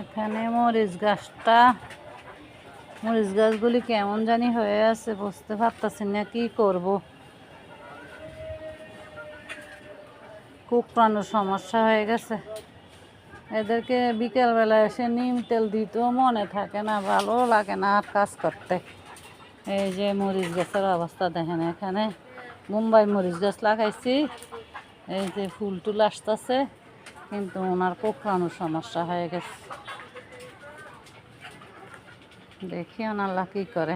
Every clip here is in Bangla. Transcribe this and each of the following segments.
এখানে মরিচ গাছগুলি কেমন জানি হয়ে আছে, বুঝতে পারতেছি না কি করব। কুকড়ানোর সমস্যা হয়ে গেছে। এদেরকে বিকেলবেলা এসে নিম তেল দিতেও মনে থাকে না, ভালো লাগে না আর কাজ করতে। এই যে মরিচ গাছের অবস্থা দেখেন, এখানে মুম্বাই মরিচ গাছ লাগাইছি, এই যে ফুল টুল আসতেছে, কিন্তু ওনার কুকড়ানোর সমস্যা হয়ে গেছে। দেখি ওনারা কী করে।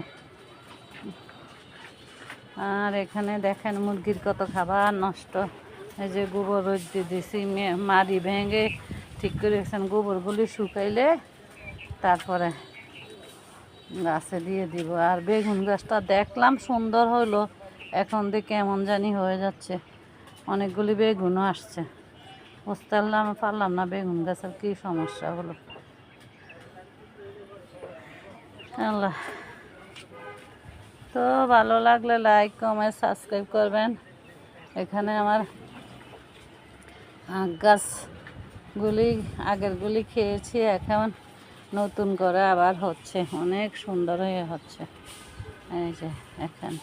আর এখানে দেখেন মুরগির কত খাবার নষ্ট। এই যে গোবর রোদ্দে দিছি, মাড়ি ভেঙে ঠিক করে রেখেছেন। গোবরগুলি শুকাইলে তারপরে গাছে দিয়ে দিব। আর বেগুন গাছটা দেখলাম সুন্দর হলো, এখন দেখে কেমন জানি হয়ে যাচ্ছে। অনেকগুলি বেগুনও আসছে, বুঝতে পারলাম না বেগুন গাছের কী সমস্যা হলো। আল্লাহ। তো ভালো লাগলে লাইক কমেন্ট সাবস্ক্রাইব করবেন। এখানে আমার আখ গাছগুলি আগেরগুলি খেয়েছি, এখন নতুন করে আবার হচ্ছে, অনেক সুন্দর হয়ে হচ্ছে। এই যে এখন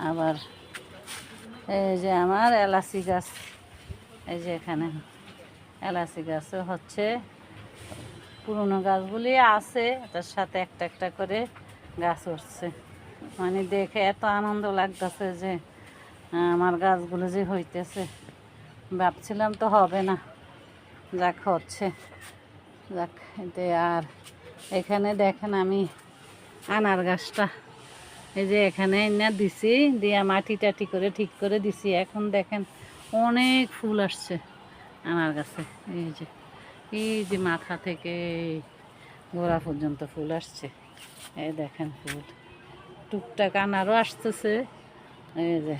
আবার এই যে আমার এলাচি গাছ, এই যে এখানে এলাচি গাছও হচ্ছে। পুরনো গাছগুলি আছে, তার সাথে একটা একটা করে গাছ উঠছে। মানে দেখে এত আনন্দ লাগতেছে যে আমার গাছগুলো যে হইতেছে। ভাবছিলাম তো হবে না, যাক হচ্ছে, যাক। এতে আর এখানে দেখেন আমি আনার গাছটা এই যে এখানে এনে দিছি, দিয়া মাটি টাটি করে ঠিক করে দিছি। এখন দেখেন অনেক ফুল আসছে আনার গাছে। এই যে মাথা থেকে গোড়া পর্যন্ত ফুল আসছে। এই দেখেন ফুল, টুকটাক আনারও আসতেছে। এই যে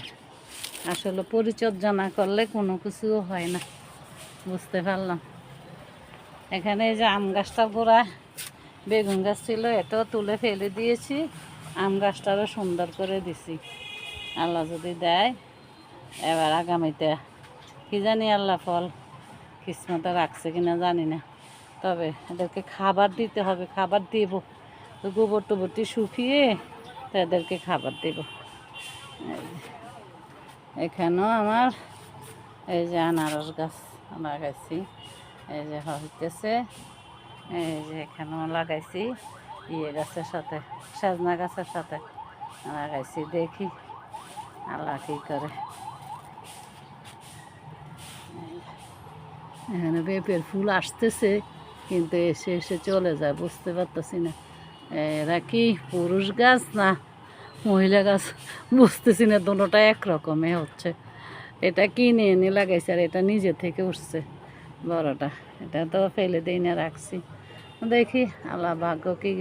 আসলে পরিচর্যা না করলে কোনো কিছুও হয় না, বুঝতে পারলাম। এখানে এই যে আম গাছটার গোড়া বেগুন গাছ ছিল, এটাও তুলে ফেলে দিয়েছি। আম গাছটারও সুন্দর করে দিছি। আল্লাহ যদি দেয় এবার আগামীতে কি জানি আল্লাহ ফল কিসমতে রাখছে কিনা জানি না, তবে এদেরকে খাবার দিতে হবে। খাবার দেব, তো গোবর টোবরটি শুকিয়ে তো এদেরকে খাবার দেব। এখানেও আমার এই যে আনারস গাছ লাগাইছি, এই যে হইতেছে। এই যে এখানেও লাগাইছি গাছের সাথে, সজনা গাছের সাথে লাগাইছি। দেখি আল্লাহ কী করে। এখানে পেঁপের ফুল আসতেছে, কিন্তু এসে এসে চলে যায়, বুঝতে পারতেছি না এরা কি পুরুষ গাছ না মহিলা গাছ, বুঝতেছি না। দুটোটা একরকমই হচ্ছে। এটা কিনে এনে লাগাইছে, আর এটা নিজে থেকে উঠছে বড়টা। এটা তো ফেলে দিই না, রাখছি। দেখি আল্লাহ ভাগ্য কি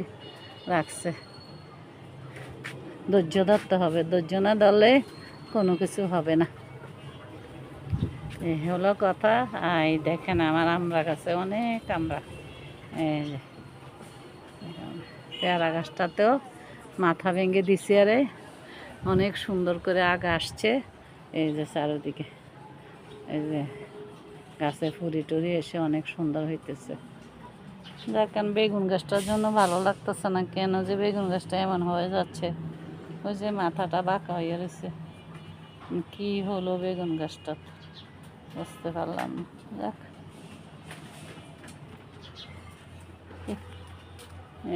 রাখছে। ধৈর্য ধরতে হবে, ধৈর্য না ধরলে কোনো কিছু হবে না। এই হলো কথা। এই দেখেন আমার আমড়া গাছে অনেক আমড়া। এই যে পেয়ারা গাছটাতেও মাথা ভেঙে দিছি, আরে অনেক সুন্দর করে আগা আসছে। এই যে চারিদিকে এই যে গাছে ফুরি টুরি এসে অনেক সুন্দর হইতেছে। দেখেন বেগুন গাছটার জন্য ভালো লাগতেছে না, কেন যে বেগুন গাছটা এমন হয়ে যাচ্ছে। ওই যে মাথাটা বাঁকা হয়ে রয়েছে, কি হলো বেগুন গাছটা বুঝতে পারলাম না। যাক,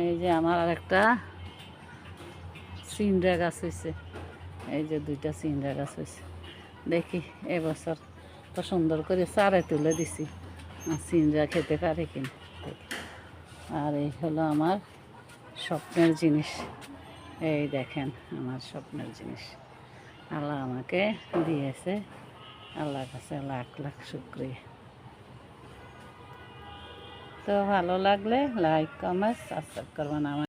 এই যে আমার আর একটা সিন্ডা গাছ হয়েছে, এই যে দুইটা সিন্ডা গাছ হয়েছে। দেখি এবছর তো সুন্দর করে চারে তুলে দিছি, সিন্ডা খেতে পারে কিনা দেখি। আর এই হলো আমার স্বপ্নের জিনিস। এই দেখেন আমার স্বপ্নের জিনিস আল্লাহ আমাকে দিয়েছে, আল্লাহর কাছে লাখ লাখ শুকরিয়া। তো ভালো লাগলে লাইক কমেন্ট সাবস্ক্রাইব করবেন আমার।